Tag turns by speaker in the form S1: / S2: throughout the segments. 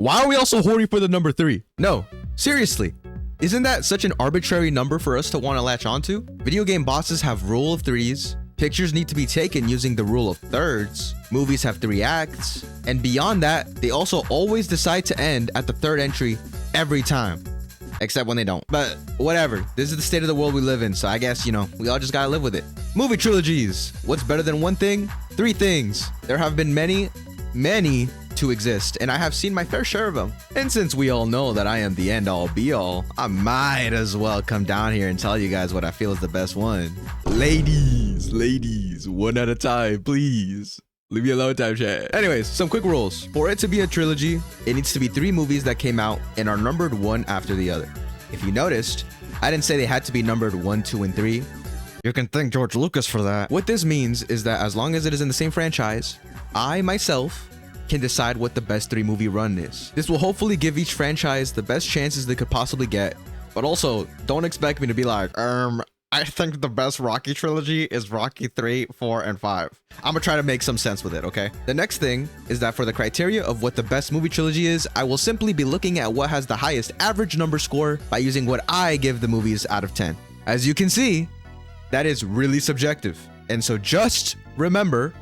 S1: Why are we also horny for the number 3? No, seriously. Isn't that such an arbitrary number for us to want to latch onto? Video game bosses have rule of threes, pictures need to be taken using the rule of thirds, movies have 3 acts, and beyond that, they also always decide to end at the 3rd entry every time. Except when they don't. But whatever, this is the state of the world we live in, so I guess, you know, we all just gotta live with it. Movie trilogies. What's better than one thing? 3 things. There have been many to exist, and I have seen my fair share of them. And since we all know that I am the end-all be-all, I might as well come down here and tell you guys what I feel is the best one. Ladies, one at a time, please. Leave me alone, time chat. Anyways, some quick rules. For it to be a trilogy, it needs to be 3 movies that came out and are numbered one after the other. If you noticed, I didn't say they had to be numbered 1, 2, and 3. You can thank George Lucas for that. What this means is that as long as it is in the same franchise, I myself can decide what the best 3 movie run is. This will hopefully give each franchise the best chances they could possibly get, but also don't expect me to be like, I think the best Rocky trilogy is Rocky 3, 4, and 5. I'm gonna try to make some sense with it, okay? The next thing is that for the criteria of what the best movie trilogy is, I will simply be looking at what has the highest average number score by using what I give the movies out of 10. As you can see, that is really subjective. And so just remember,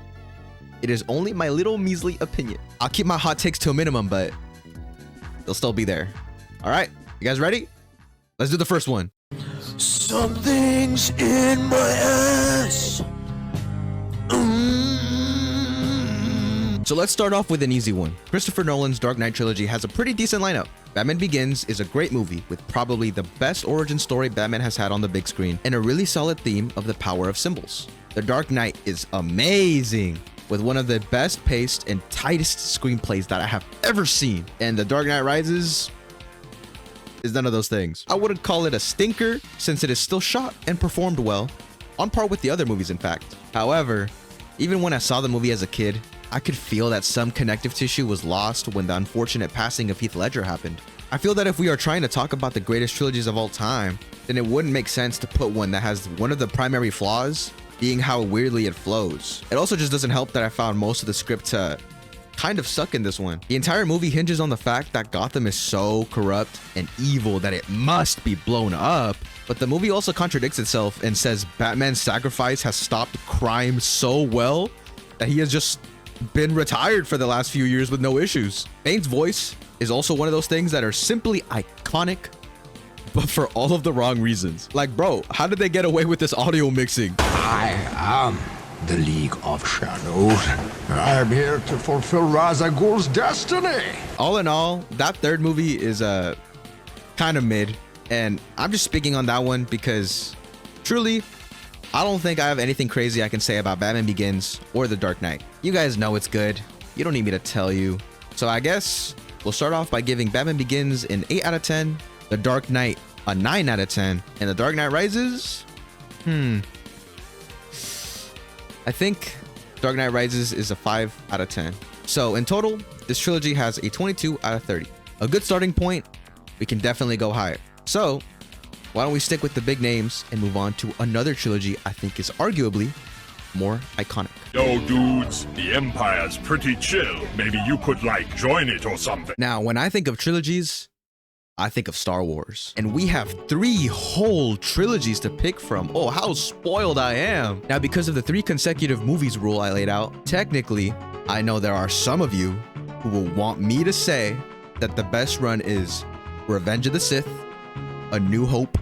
S1: it is only my little measly opinion. I'll keep my hot takes to a minimum, but they'll still be there. All right, you guys ready? Let's do the first one.
S2: Something's in my ass.
S1: So let's start off with an easy one. Christopher Nolan's Dark Knight trilogy has a pretty decent lineup. Batman Begins is a great movie with probably the best origin story Batman has had on the big screen and a really solid theme of the power of symbols. The Dark Knight is amazing, with one of the best paced and tightest screenplays that I have ever seen. And The Dark Knight Rises is none of those things. I wouldn't call it a stinker since it is still shot and performed well, on par with the other movies in fact. However, even when I saw the movie as a kid, I could feel that some connective tissue was lost when the unfortunate passing of Heath Ledger happened. I feel that if we are trying to talk about the greatest trilogies of all time, then it wouldn't make sense to put one that has one of the primary flaws being how weirdly it flows. It also just doesn't help that I found most of the script to kind of suck in this one. The entire movie hinges on the fact that Gotham is so corrupt and evil that it must be blown up, but the movie also contradicts itself and says Batman's sacrifice has stopped crime so well that he has just been retired for the last few years with no issues. Bane's voice is also one of those things that are simply iconic, but for all of the wrong reasons. Like, bro, how did they get away with this audio mixing?
S2: I am the League of Shadows. I am here to fulfill Ra's al Ghul's destiny.
S1: All in all, that third movie is kind of mid, and I'm just speaking on that one because truly, I don't think I have anything crazy I can say about Batman Begins or The Dark Knight. You guys know it's good. You don't need me to tell you. So I guess we'll start off by giving Batman Begins an 8 out of 10, The Dark Knight a 9 out of 10, and The Dark Knight Rises, I think Dark Knight Rises is a 5 out of 10. So in total, this trilogy has a 22 out of 30. A good starting point. We can definitely go higher. So why don't we stick with the big names and move on to another trilogy I think is arguably more iconic.
S3: Yo, dudes, the Empire's pretty chill. Maybe you could, like, join it or something.
S1: Now, when I think of trilogies, I think of Star Wars. And we have 3 whole trilogies to pick from. Oh, how spoiled I am. Now, because of the 3 consecutive movies rule I laid out, technically, I know there are some of you who will want me to say that the best run is Revenge of the Sith, A New Hope,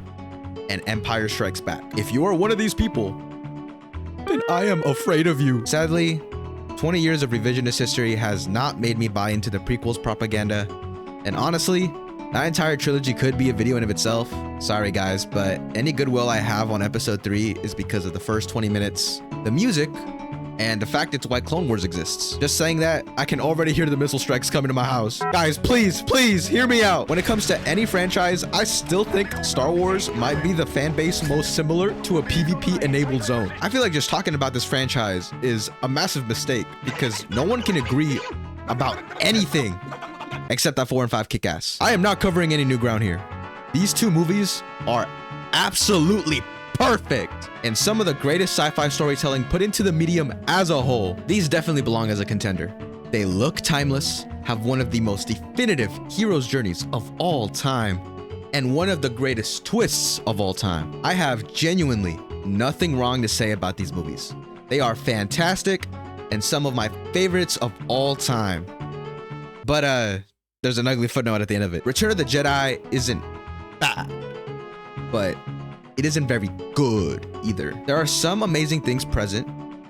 S1: and Empire Strikes Back. If you are one of these people, then I am afraid of you. Sadly, 20 years of revisionist history has not made me buy into the prequels propaganda. And honestly, that entire trilogy could be a video in of itself. Sorry guys, but any goodwill I have on episode 3 is because of the first 20 minutes, the music, and the fact it's why Clone Wars exists. Just saying that, I can already hear the missile strikes coming to my house. Guys, please hear me out. When it comes to any franchise, I still think Star Wars might be the fan base most similar to a PvP enabled zone. I feel like just talking about this franchise is a massive mistake because no one can agree about anything except that 4 and 5 kick ass. I am not covering any new ground here. These 2 movies are absolutely perfect and some of the greatest sci-fi storytelling put into the medium as a whole. These definitely belong as a contender. They look timeless, have one of the most definitive hero's journeys of all time, and one of the greatest twists of all time. I have genuinely nothing wrong to say about these movies. They are fantastic and some of my favorites of all time. But there's an ugly footnote at the end of it. Return of the Jedi isn't bad, but it isn't very good either. There are some amazing things present.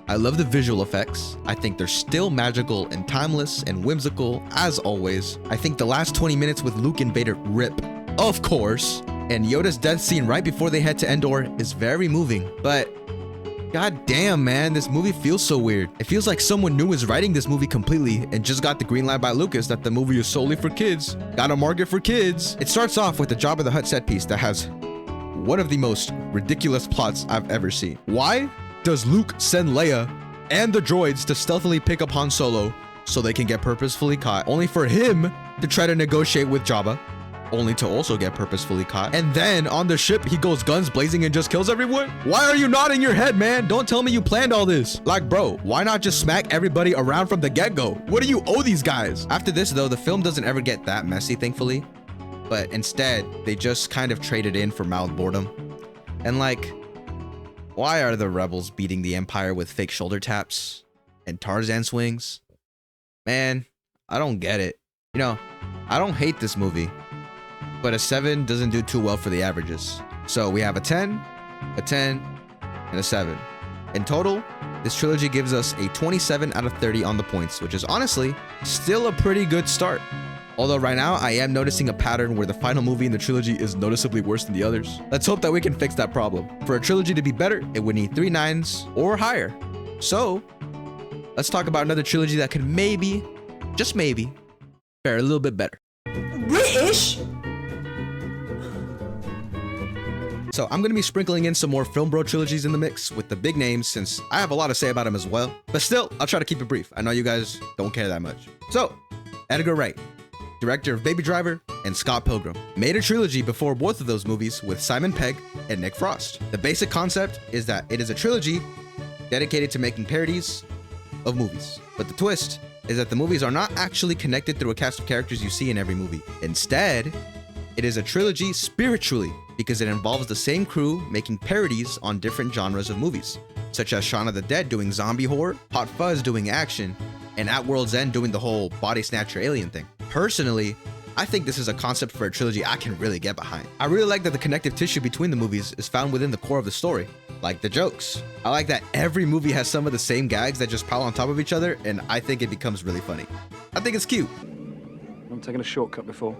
S1: I love the visual effects. I think they're still magical and timeless and whimsical as always. I think the last 20 minutes with Luke and Vader rip, of course, and Yoda's death scene right before they head to Endor is very moving. But god damn, man, this movie feels so weird. It feels like someone new is writing this movie completely and just got the green light by Lucas that the movie is solely for kids. Gotta market for kids. It starts off with the Jabba the Hutt set piece that has one of the most ridiculous plots I've ever seen. Why does Luke send Leia and the droids to stealthily pick up Han Solo so they can get purposefully caught, only for him to try to negotiate with Jabba, only to also get purposefully caught? And then on the ship, he goes guns blazing and just kills everyone? Why are you nodding your head, man? Don't tell me you planned all this. Like, bro, why not just smack everybody around from the get-go? What do you owe these guys? After this, though, the film doesn't ever get that messy, thankfully. But instead, they just kind of traded in for mild boredom. And like, why are the rebels beating the Empire with fake shoulder taps and Tarzan swings? Man, I don't get it. You know, I don't hate this movie, but a 7 doesn't do too well for the averages. So we have a 10, a 10, and a 7. In total, this trilogy gives us a 27 out of 30 on the points, which is honestly still a pretty good start. Although right now, I am noticing a pattern where the final movie in the trilogy is noticeably worse than the others. Let's hope that we can fix that problem. For a trilogy to be better, it would need 3 9s or higher. So, let's talk about another trilogy that could maybe, just maybe, fare a little bit better.
S4: British?
S1: So I'm going to be sprinkling in some more Film Bro trilogies in the mix with the big names since I have a lot to say about them as well. But still, I'll try to keep it brief. I know you guys don't care that much. So, Edgar Wright, director of Baby Driver and Scott Pilgrim, made a trilogy before both of those movies with Simon Pegg and Nick Frost. The basic concept is that it is a trilogy dedicated to making parodies of movies. But the twist is that the movies are not actually connected through a cast of characters you see in every movie. Instead, it is a trilogy spiritually because it involves the same crew making parodies on different genres of movies, such as Shaun of the Dead doing zombie horror, Hot Fuzz doing action, and At World's End doing the whole body snatcher alien thing. Personally, I think this is a concept for a trilogy I can really get behind. I really like that the connective tissue between the movies is found within the core of the story, like the jokes. I like that every movie has some of the same gags that just pile on top of each other, and I think it becomes really funny. I think it's cute.
S5: I'm taking a shortcut before.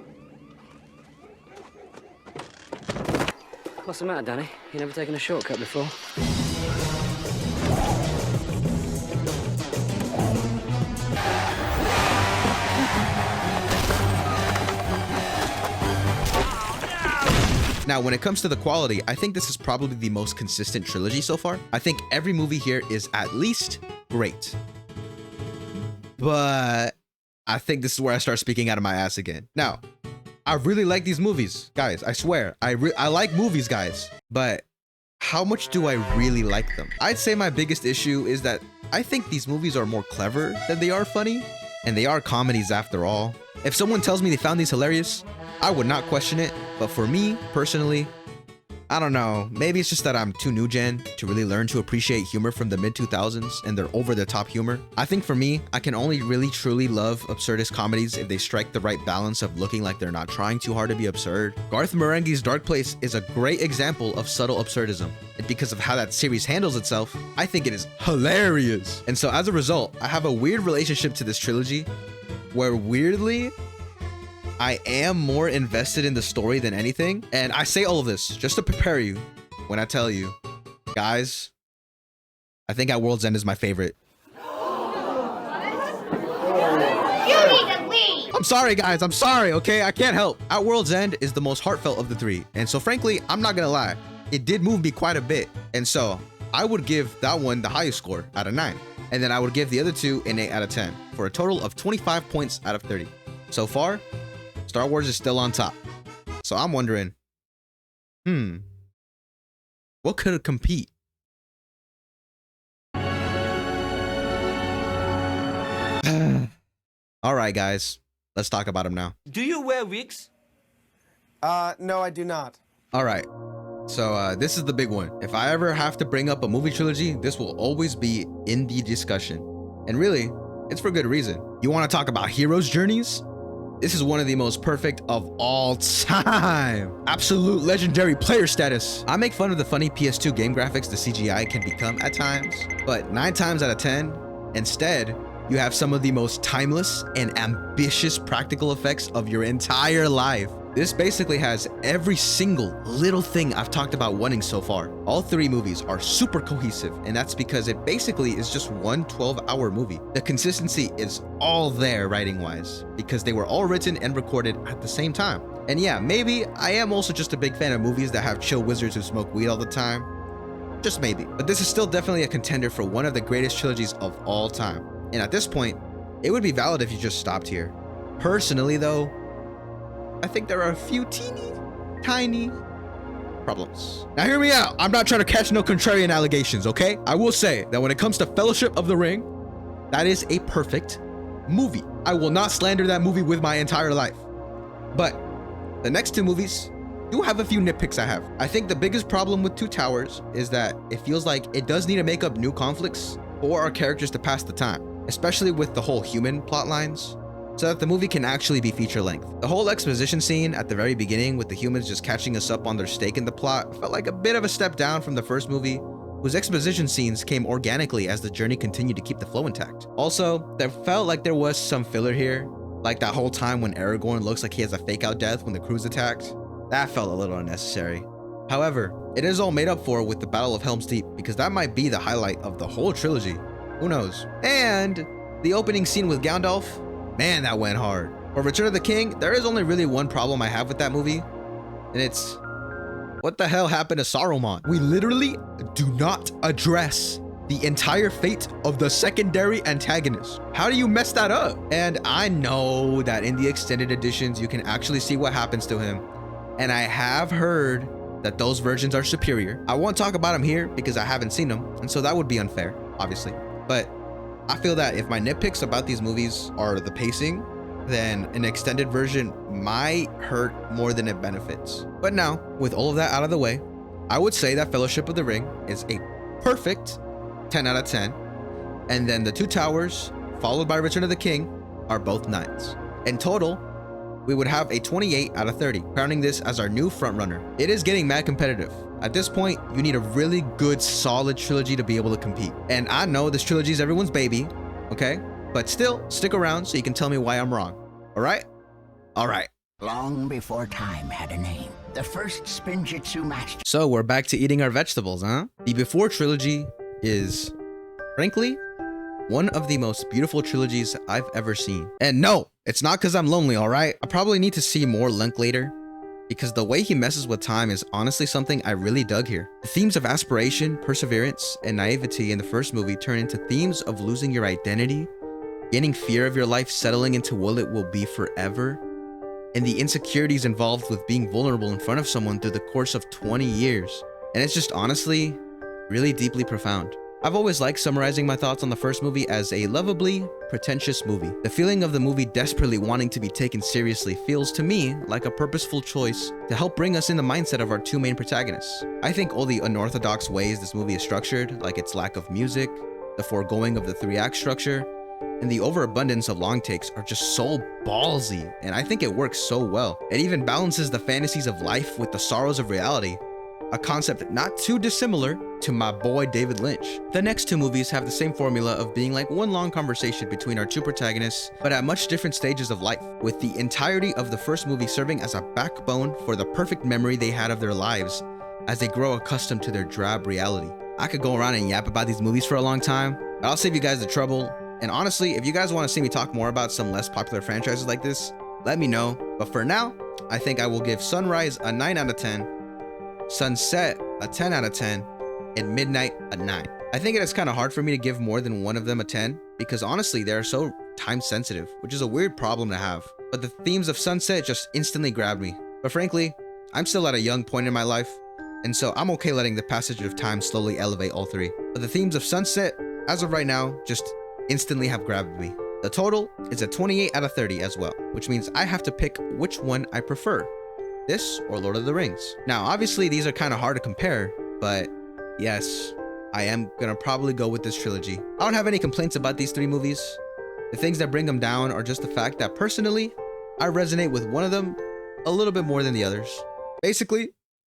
S4: What's the matter, Danny? You never taken a shortcut before?
S1: Now, when it comes to the quality, I think this is probably the most consistent trilogy so far. I think every movie here is at least great. But I think this is where I start speaking out of my ass again. Now, I really like these movies, guys. I swear, I like movies, guys. But how much do I really like them? I'd say my biggest issue is that I think these movies are more clever than they are funny, and they are comedies after all. If someone tells me they found these hilarious, I would not question it. But for me, personally, I don't know. Maybe it's just that I'm too new gen to really learn to appreciate humor from the mid-2000s and their over-the-top humor. I think for me, I can only really truly love absurdist comedies if they strike the right balance of looking like they're not trying too hard to be absurd. Garth Marenghi's Dark Place is a great example of subtle absurdism. And because of how that series handles itself, I think it is hilarious. And so as a result, I have a weird relationship to this trilogy where weirdly, I am more invested in the story than anything. And I say all of this just to prepare you when I tell you, guys, I think At World's End is my favorite.
S6: You need to leave!
S1: I'm sorry, guys. I'm sorry, okay? I can't help. At World's End is the most heartfelt of the three. And so frankly, I'm not gonna lie. It did move me quite a bit. And so I would give that one the highest score out of 9. And then I would give the other two an 8 out of 10 for a total of 25 points out of 30. So far, Star Wars is still on top. So I'm wondering, what could compete? All right, guys, let's talk about them now.
S7: Do you wear wigs?
S8: No, I do not.
S1: All right. So this is the big one. If I ever have to bring up a movie trilogy, this will always be in the discussion. And really, it's for good reason. You want to talk about heroes' journeys? This is one of the most perfect of all time. Absolute legendary player status. I make fun of the funny PS2 game graphics the CGI can become at times, but 9 times out of 10, instead, you have some of the most timeless and ambitious practical effects of your entire life. This basically has every single little thing I've talked about wanting so far. All 3 movies are super cohesive, and that's because it basically is just one 12-hour movie. The consistency is all there writing-wise, because they were all written and recorded at the same time. And yeah, maybe I am also just a big fan of movies that have chill wizards who smoke weed all the time. Just maybe. But this is still definitely a contender for one of the greatest trilogies of all time. And at this point, it would be valid if you just stopped here. Personally though, I think there are a few tiny problems. Now hear me out. I'm not trying to catch no contrarian allegations, okay? I will say that when it comes to Fellowship of the Ring, that is a perfect movie. I will not slander that movie with my entire life. But the next 2 movies do have a few nitpicks I have. I think the biggest problem with Two Towers is that it feels like it does need to make up new conflicts for our characters to pass the time, especially with the whole human plot lines, so that the movie can actually be feature length. The whole exposition scene at the very beginning with the humans just catching us up on their stake in the plot felt like a bit of a step down from the first movie, whose exposition scenes came organically as the journey continued to keep the flow intact. Also, there felt like there was some filler here, like that whole time when Aragorn looks like he has a fake out death when the crew's attacked. That felt a little unnecessary. However, it is all made up for with the Battle of Helm's Deep, because that might be the highlight of the whole trilogy. Who knows? And the opening scene with Gandalf, man, that went hard. For Return of the King, there is only really one problem I have with that movie, and it's, what the hell happened to Saruman? We literally do not address the entire fate of the secondary antagonist. How do you mess that up? And I know that in the extended editions, you can actually see what happens to him, and I have heard that those versions are superior. I won't talk about them here because I haven't seen them, and so that would be unfair, obviously. But I feel that if my nitpicks about these movies are the pacing, then an extended version might hurt more than it benefits. But now, with all of that out of the way, I would say that Fellowship of the Ring is a perfect 10 out of 10. And then the Two Towers, followed by Return of the King, are both 9s. In total, we would have a 28 out of 30, crowning this as our new frontrunner. It is getting mad competitive. At this point, you need a really good, solid trilogy to be able to compete. And I know this trilogy is everyone's baby, okay? But still, stick around so you can tell me why I'm wrong. All right? All right.
S9: Long before time had a name, the first Spinjitzu master.
S1: So we're back to eating our vegetables, huh? The Before Trilogy is, frankly, one of the most beautiful trilogies I've ever seen. And no, it's not because I'm lonely, all right? I probably need to see more Linklater, because the way he messes with time is honestly something I really dug here. The themes of aspiration, perseverance, and naivety in the first movie turn into themes of losing your identity, gaining fear of your life settling into what it will be forever, and the insecurities involved with being vulnerable in front of someone through the course of 20 years. And it's just honestly really deeply profound. I've always liked summarizing my thoughts on the first movie as a lovably pretentious movie. The feeling of the movie desperately wanting to be taken seriously feels to me like a purposeful choice to help bring us in the mindset of our 2 main protagonists. I think all the unorthodox ways this movie is structured, like its lack of music, the foregoing of the 3-act structure, and the overabundance of long takes are just so ballsy, and I think it works so well. It even balances the fantasies of life with the sorrows of reality, a concept not too dissimilar to my boy David Lynch. The next 2 movies have the same formula of being like one long conversation between our 2 protagonists, but at much different stages of life, with the entirety of the first movie serving as a backbone for the perfect memory they had of their lives as they grow accustomed to their drab reality. I could go around and yap about these movies for a long time, but I'll save you guys the trouble. And honestly, if you guys want to see me talk more about some less popular franchises like this, let me know. But for now, I think I will give Sunrise a 9 out of 10, Sunset a 10 out of 10, and Midnight a 9. I think it is kind of hard for me to give more than one of them a 10, because honestly, they are so time sensitive, which is a weird problem to have. But the themes of Sunset just instantly grabbed me. But frankly, I'm still at a young point in my life, and so I'm okay letting the passage of time slowly elevate all 3. But the themes of Sunset, as of right now, just instantly have grabbed me. The total is a 28 out of 30 as well, which means I have to pick which one I prefer, this or Lord of the Rings. Now, obviously these are kind of hard to compare, but yes, I am gonna probably go with this trilogy. I don't have any complaints about these 3 movies. The things that bring them down are just the fact that personally, I resonate with one of them a little bit more than the others. Basically,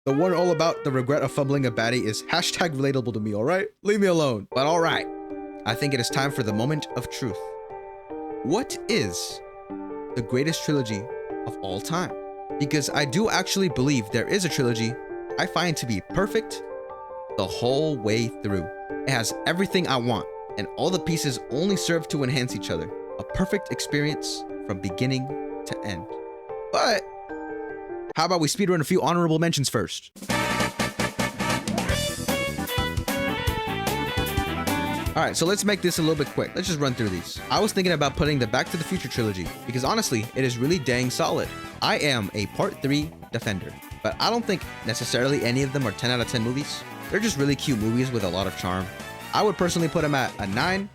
S1: the one all about the regret of fumbling a baddie is hashtag relatable to me, alright? Leave me alone. But alright, I think it is time for the moment of truth. What is the greatest trilogy of all time? Because I do actually believe there is a trilogy I find to be perfect the whole way through. It has everything I want, and all the pieces only serve to enhance each other. A perfect experience from beginning to end. But how about we speedrun a few honorable mentions first? All right, so let's make this a little bit quick. Let's just run through these. I was thinking about putting the Back to the Future trilogy because honestly, it is really dang solid. I am a Part 3 defender, but I don't think necessarily any of them are 10 out of 10 movies. They're just really cute movies with a lot of charm. I would personally put them at a 9,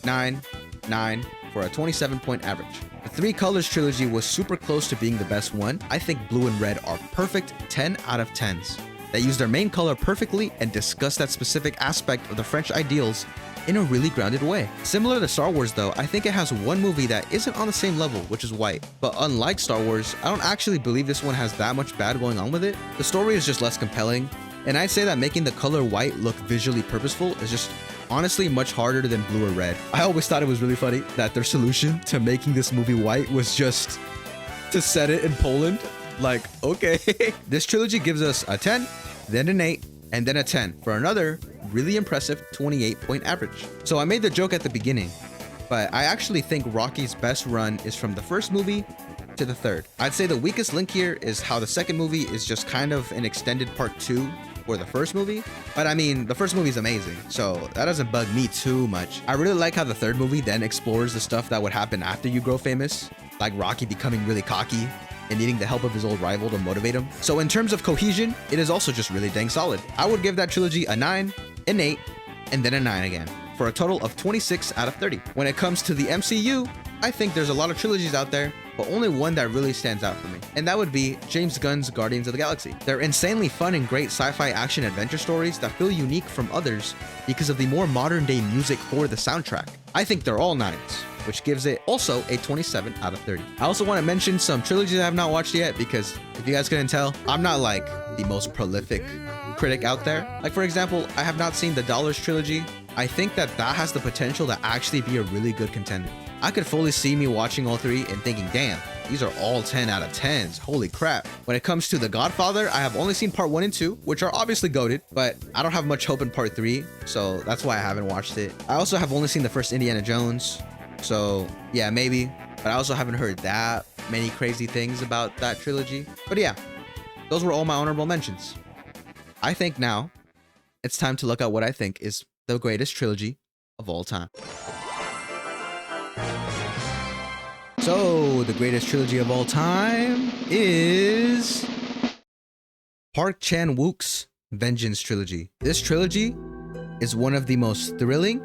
S1: 9, 9 for a 27-point average. The Three Colors trilogy was super close to being the best one. I think blue and red are perfect 10 out of 10s. They use their main color perfectly and discuss that specific aspect of the French ideals in a really grounded way. Similar to Star Wars though, I think it has one movie that isn't on the same level, which is white. But unlike Star Wars, I don't actually believe this one has that much bad going on with it. The story is just less compelling, and I'd say that making the color white look visually purposeful is just honestly much harder than blue or red. I always thought it was really funny that their solution to making this movie white was just to set it in Poland. Like, okay. This trilogy gives us a 10, then an 8, and then a 10 for another really impressive 28-point average. So I made the joke at the beginning, but I actually think Rocky's best run is from the first movie to the third. I'd say the weakest link here is how the second movie is just kind of an extended part 2 for the first movie. But I mean, the first movie is amazing, so that doesn't bug me too much. I really like how the third movie then explores the stuff that would happen after you grow famous, like Rocky becoming really cocky and needing the help of his old rival to motivate him. So in terms of cohesion, it is also just really dang solid. I would give that trilogy a 9, an 8, and then a 9 again, for a total of 26 out of 30. When it comes to the MCU, I think there's a lot of trilogies out there, but only one that really stands out for me, and that would be James Gunn's Guardians of the Galaxy. They're insanely fun and great sci-fi action adventure stories that feel unique from others because of the more modern day music for the soundtrack. I think they're all 9s, which gives it also a 27 out of 30. I also want to mention some trilogies I have not watched yet because if you guys couldn't tell, I'm not like the most prolific critic out there. Like for example, I have not seen the Dollars trilogy. I think that has the potential to actually be a really good contender. I could fully see me watching all 3 and thinking, damn, these are all 10 out of 10s. Holy crap. When it comes to The Godfather, I have only seen part 1 and 2, which are obviously goated, but I don't have much hope in part 3, so that's why I haven't watched it. I also have only seen the first Indiana Jones, so yeah, maybe, but I also haven't heard that many crazy things about that trilogy. But yeah, those were all my honorable mentions. I think now it's time to look at what I think is the greatest trilogy of all time. So the greatest trilogy of all time is Park Chan-wook's Vengeance trilogy. This trilogy is one of the most thrilling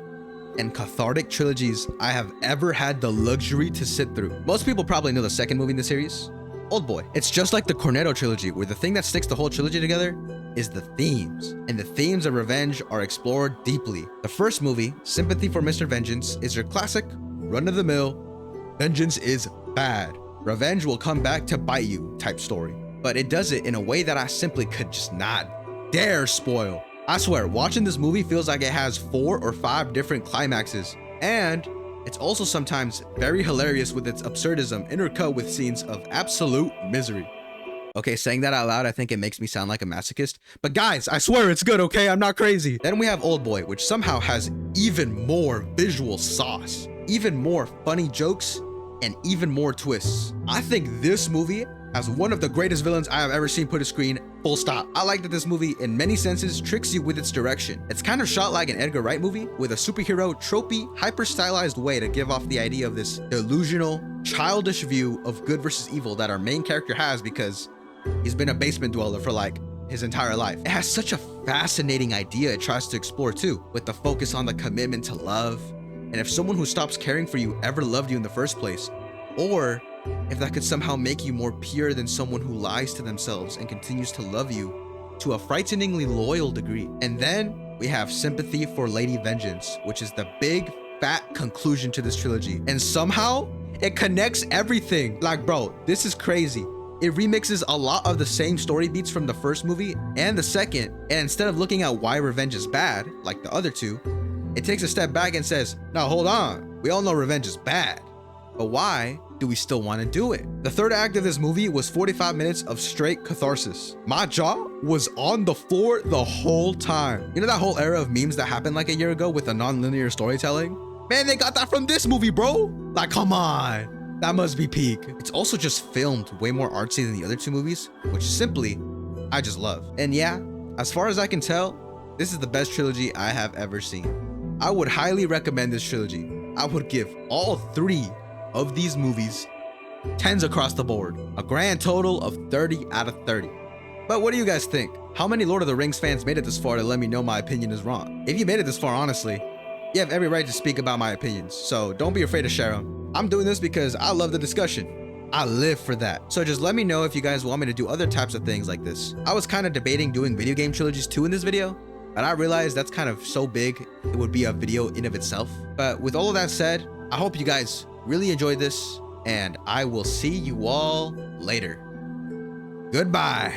S1: and cathartic trilogies I have ever had the luxury to sit through. Most people probably know the second movie in the series, Old Boy. It's just like the Cornetto Trilogy, where the thing that sticks the whole trilogy together is the themes, and the themes of revenge are explored deeply. The first movie, Sympathy for Mr. Vengeance, is your classic run-of-the-mill vengeance is bad, revenge will come back to bite you type story, but it does it in a way that I simply could just not dare spoil. I swear, watching this movie feels like it has 4 or 5 different climaxes, and it's also sometimes very hilarious with its absurdism intercut with scenes of absolute misery. Okay, saying that out loud, I think it makes me sound like a masochist, but guys, I swear it's good, okay? I'm not crazy. Then we have Old Boy, which somehow has even more visual sauce, even more funny jokes, and even more twists. I think this movie has one of the greatest villains I have ever seen put to screen, full stop. I like that this movie, in many senses, tricks you with its direction. It's kind of shot like an Edgar Wright movie, with a superhero, tropey, hyper-stylized way to give off the idea of this delusional, childish view of good versus evil that our main character has because he's been a basement dweller for like his entire life. It has such a fascinating idea it tries to explore too, with the focus on the commitment to love, and if someone who stops caring for you ever loved you in the first place, or if that could somehow make you more pure than someone who lies to themselves and continues to love you to a frighteningly loyal degree. And then we have sympathy for Lady Vengeance, which is the big fat conclusion to this trilogy. And somehow it connects everything. Like, bro, this is crazy. It remixes a lot of the same story beats from the first movie and the second, and instead of looking at why revenge is bad, like the other two, it takes a step back and says, now hold on, we all know revenge is bad, but why do we still want to do it? The third act of this movie was 45 minutes of straight catharsis. My jaw was on the floor the whole time. You know that whole era of memes that happened like a year ago with the non-linear storytelling? Man, they got that from this movie, bro. Like, come on. That must be peak. It's also just filmed way more artsy than the other two movies, which simply, I just love. And yeah, as far as I can tell, this is the best trilogy I have ever seen. I would highly recommend this trilogy. I would give all 3 of these movies 10s across the board. A grand total of 30 out of 30. But what do you guys think? How many Lord of the Rings fans made it this far to let me know my opinion is wrong? If you made it this far, honestly, you have every right to speak about my opinions, so don't be afraid to share them. I'm doing this because I love the discussion. I live for that. So just let me know if you guys want me to do other types of things like this. I was kind of debating doing video game trilogies too in this video, but I realized that's kind of so big, it would be a video in of itself. But with all of that said, I hope you guys really enjoyed this, and I will see you all later. Goodbye.